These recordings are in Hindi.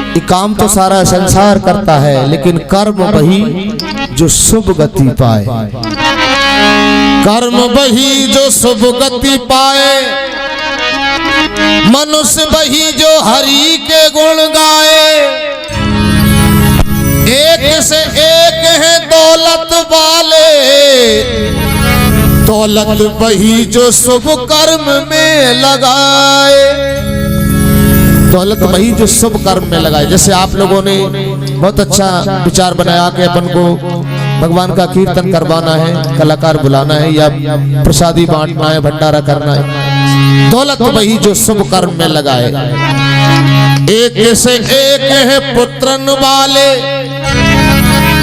ये काम तो सारा संसार करता है, लेकिन कर्म वही जो शुभ गति पाए। कर्म वही जो शुभ गति पाए, मनुष्य वही जो हरि के गुण गाए। एक से एक है दौलत वाले, दौलत वही जो शुभ कर्म में लगाए। दौलत वही जो शुभ कर्म में लगाए। जैसे आप लोगों ने बहुत अच्छा विचार बनाया कि अपन को भगवान का कीर्तन करवाना है, कलाकार बुलाना है, या प्रसादी बांटना है, भंडारा करना है। दौलत वही जो शुभ कर्म में लगाए। एक से एक है पुत्रन वाले,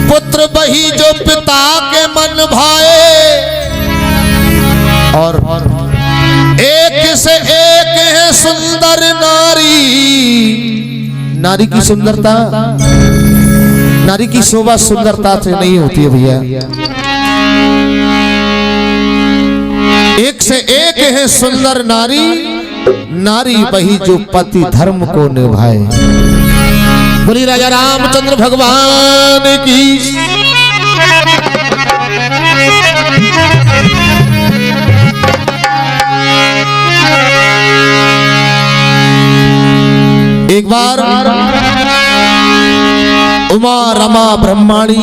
पुत्र वही जो पिता के मन भाए। और एक से एक है सुंदर नारी। नारी की सुंदरता, नारी की शोभा सुंदरता से नहीं होती है भैया। एक से एक है सुंदर नारी, नारी वही जो पति धर्म को निभाए। बोली राजा रामचंद्र भगवान की। एक बार उमा रमा ब्रह्माणी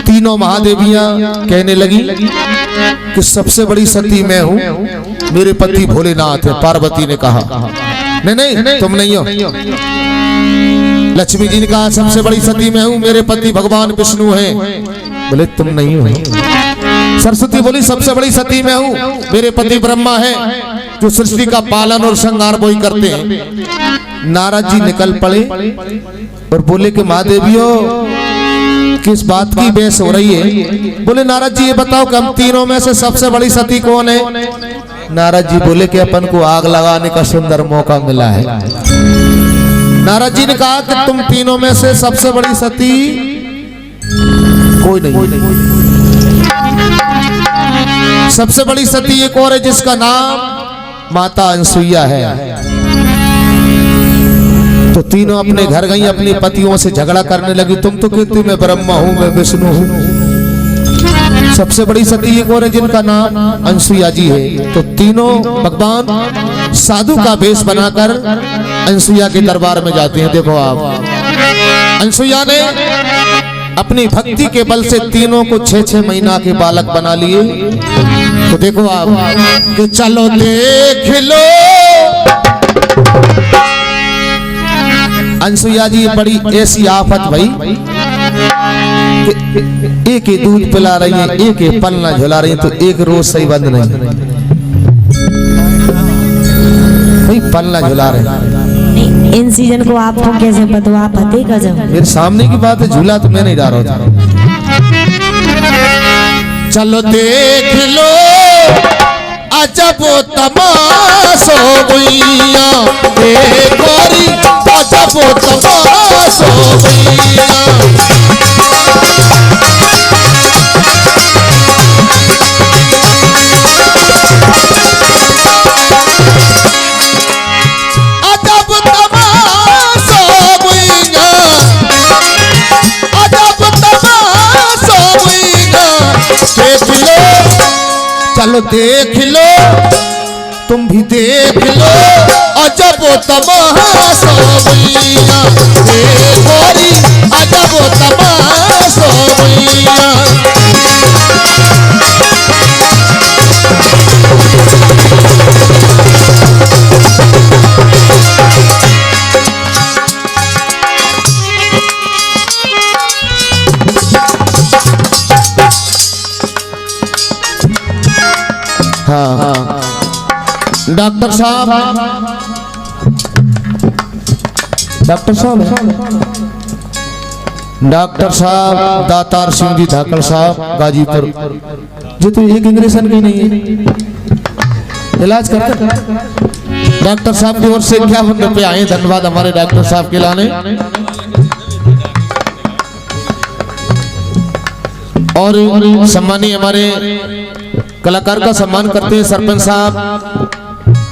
तीनों महादेवियां कहने लगी कि सबसे बड़ी सती मैं हूं, मेरे पति भोलेनाथ है। पार्वती ने कहा नहीं नहीं तुम नहीं हो। लक्ष्मी जी ने कहा सबसे बड़ी सती मैं हूं, मेरे पति भगवान विष्णु हैं। बोले तुम नहीं हो। सरस्वती बोली सबसे बड़ी सती मैं हूं, मेरे पति ब्रह्मा है, जो सृष्टि का पालन और श्रृंगार वही करते हैं। नारद जी निकल पड़े और बोले कि महादेवियों किस बात की बहस हो रही है। बोले नारद जी ये बताओ कि हम तीनों में से सबसे बड़ी सती कौन है। नारद जी बोले कि अपन को आग लगाने का सुंदर मौका मिला है। नारद जी ने कहा कि तुम तीनों में से सबसे बड़ी सती कोई नहीं। सबसे बड़ी सती एक और है जिसका नाम माता अनसुईया है। तो तीनों अपने घर गई, अपने पतियों से झगड़ा करने लगी। तुम तो कहती मैं ब्रह्मा हूं, मैं विष्णु हूं। सबसे बड़ी सती एक और है जिनका नाम अनसुईया जी है। तो तीनों भगवान साधु का वेश बनाकर अनसुईया के दरबार में जाते हैं। देखो आप, अनसुईया ने अपनी भक्ति के बल से तीनों को 6-6 महीना के बालक बना लिए। तो देखो आप कि चलो देख लो, अनसुईया जी बड़ी ऐसी आफत भाई, एक ही दूध पिला रही है, एक ही पलना झुला रही है, तो एक रोज सही बंद नहीं भाई, पलना झुला रहे। इन सीजन को आपको कैसे पता? आप पते का जब मेरे सामने की बात है, झूला तो मैं नहीं डाल रहा था। चलो देख लो अजब तमाशो भैया, गोरी अजब तमाशो भैया। अजब तमाशो भैया, अजब तमाशो भैया। देख लो, चलो देख लो, तुम भी देख लो अजब तमाशो भैया, गोरी अजब तमाशो भैया। हाँ डॉक्टर साहब, डॉक्टर साहब, डॉक्टर साहब दातार सिंह जी धाकड़ साहब गाजीपुर जी। तो एक इंग्रेशन की नहीं है, इलाज करते। डॉक्टर साहब की ओर से 51 रुपये आए। धन्यवाद हमारे डॉक्टर साहब के लाने। और सम्मानी हमारे कलाकार का सम्मान करते हैं सरपंच साहब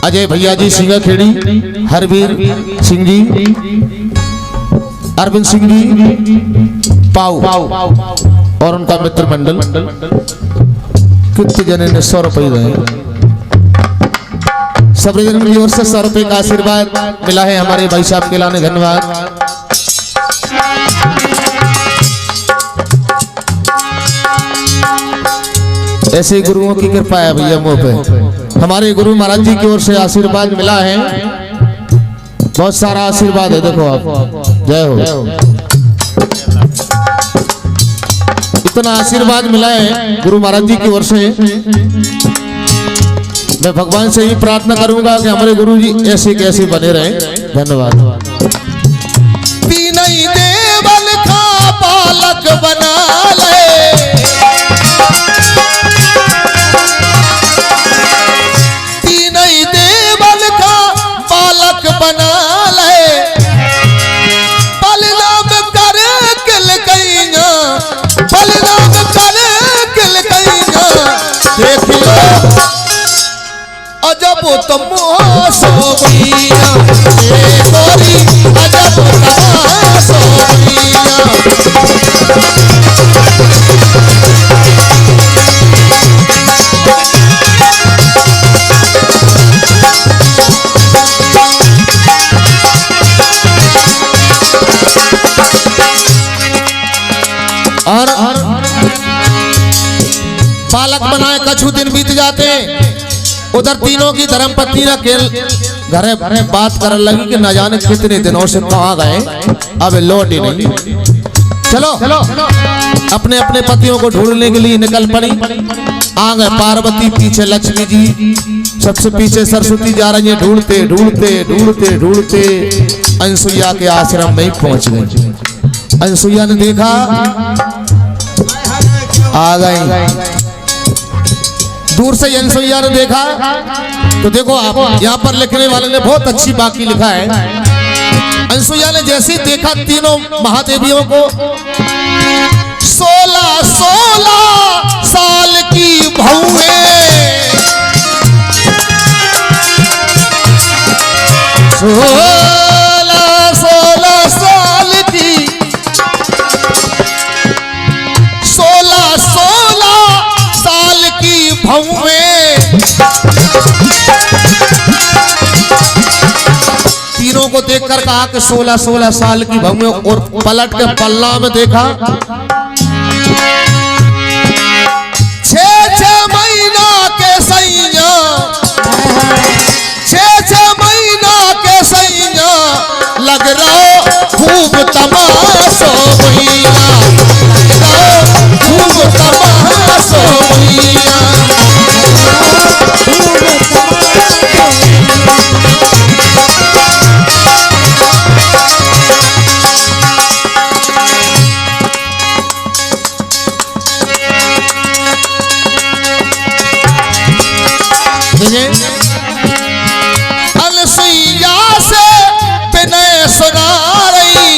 अजय भैया जी सिंगा खेड़ी, हरवीर सिंह जी, अरविंद सिंह जी पाऊ और उनका मित्र मंडल कितने जने ने 100 रुपये गए। सब जन की ओर से 100 रुपये का आशीर्वाद मिला है हमारे भाई साहब के लाने, धन्यवाद। ऐसे ही गुरुओं की कृपा है भैया मुँह पे। हमारे गुरु महाराज जी की ओर से आशीर्वाद मिला है, बहुत सारा आशीर्वाद है। देखो आप, जय हो। इतना आशीर्वाद मिला है गुरु महाराज जी की ओर से। मैं भगवान से ही प्रार्थना करूंगा कि हमारे गुरु जी ऐसे कैसे बने रहे। धन्यवाद। तीन ही देवल का बालक बना ले, तीन ही देवल का बालक बना ले, बलिनाम कर किल गईया, बलिनाम कर किल गईया। देख लो अजब तमाशा भैया, ए गोरी अजब तमाशा भैया। और बालक बनाए कछु दिन बीत जाते, उधर तीनों की धर्मपत्नी ना केल घरे बात कर लगी कि न जाने कितने दिनों से कहाँ गए, अब लौट ही नहीं। चलो अपने अपने पतियों को ढूंढने के लिए निकल पड़ी। आ गए पार्वती, पीछे लक्ष्मी जी, सबसे पीछे सरस्वती जा रही है। ढूंढते ढूंढते ढूंढते ढूंढते अनसुईया के आश्रम में पहुंच गए। अनसुईया ने देखा आ गई, दूर से अनसुईया ने देखा तो देखो आप यहाँ पर लिखने वाले ने बहुत अच्छी बाकी लिखा है। अनसुईया ने जैसे देखा तीनों महादेवियों को, 16 साल की बहुएं, 16 साल की, 16 साल की बहुएं, तीनों को देखकर कहा कि 16 साल की बहुएं, और पलट के पल्ला में देखा 6 महीना के सैया, 6 महीना के सैया, लग रहा खूब तमाशा भैया, लग रहा खूब तमाशा भैया। अनसुईया से विनय सुना रही,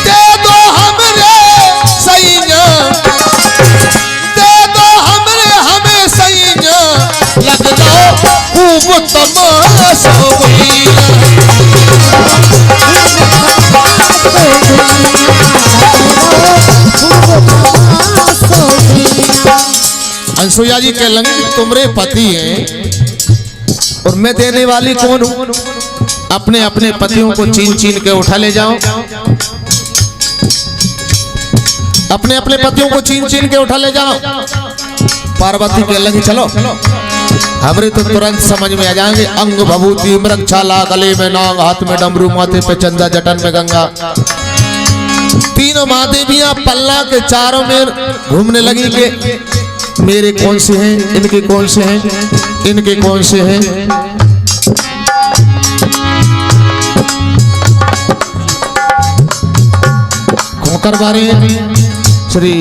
दे दो हमरे सैया, दे दो हमरे हमें सैया, लग रहा खूब तमाशा भैया। अनसुईया जी कह लगे तुम्हारे पति हैं और मैं देने वाली कौन हूं। अपने अपने पतियों को छीन छीन के उठा ले जाओ, अपने अपने पतियों को छीन छीन के उठा ले जाओ। पार्वती कह लगी चलो हमरे तो तुरंत समझ में आ जाएंगे। अंग भभूति मृगछाला, गले में नाग, हाथ में डमरू, माथे पे चंदा, जटन में गंगा। तीनों महादेवियां पल्ला के चारों में घूमने लगी कि मेरे कौन से हैं, इनके कौन से हैं, इनके कौन से हैं। खोकर बारे श्री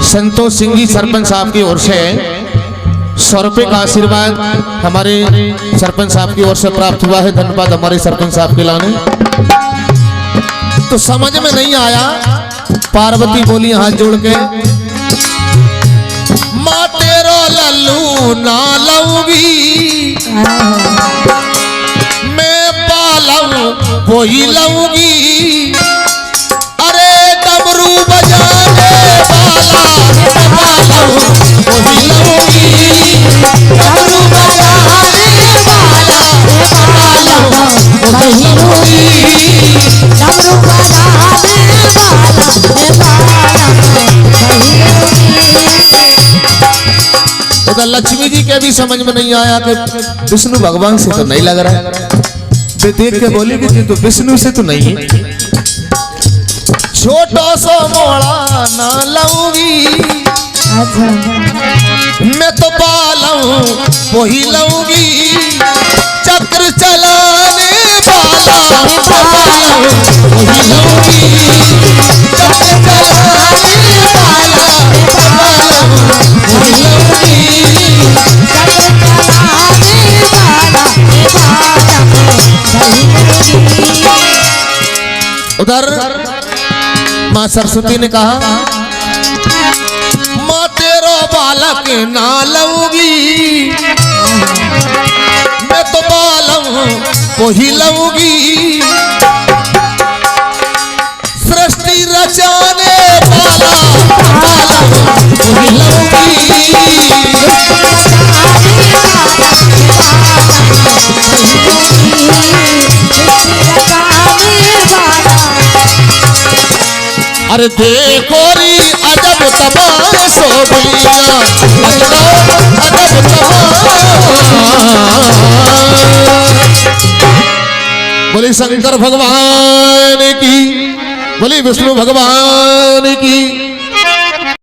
संतोष सिंह जी सरपंच साहब की ओर से 100 रुपये का आशीर्वाद हमारे सरपंच साहब की ओर से प्राप्त हुआ है। धन्यवाद हमारे सरपंच साहब के लाने। तो समझ में नहीं आया, पार्वती बोली हाथ जोड़ के, माँ तेरो लल्लू ना लऊंगी, वही लऊंगी अरे डमरू बजाने वाला वही लऊंगी डमरू बजाने वाला वही लऊंगी उधर लक्ष्मी जी के भी समझ में नहीं आया कि विष्णु भगवान से तो नहीं लग रहा है। वे देख के बोली कि तो विष्णु से तो नहीं है। छोटा सा मोड़ा ना लऊंगी अच्छा मैं तो पालूं वही लऊंगी चक्र चलाने वाला वही लऊंगी चक्र चलाने वाला वही लऊंगी उधर माँ सरस्वती ने कहा माँ तेरा बालक ना लऊंगी मैं तो बालक वही लऊंगी सृष्टि रचाने वाला वही लऊंगी अरे देखो री अजब तमाशो बोलिया अजब बोली शंकर भगवान की बोली विष्णु भगवान की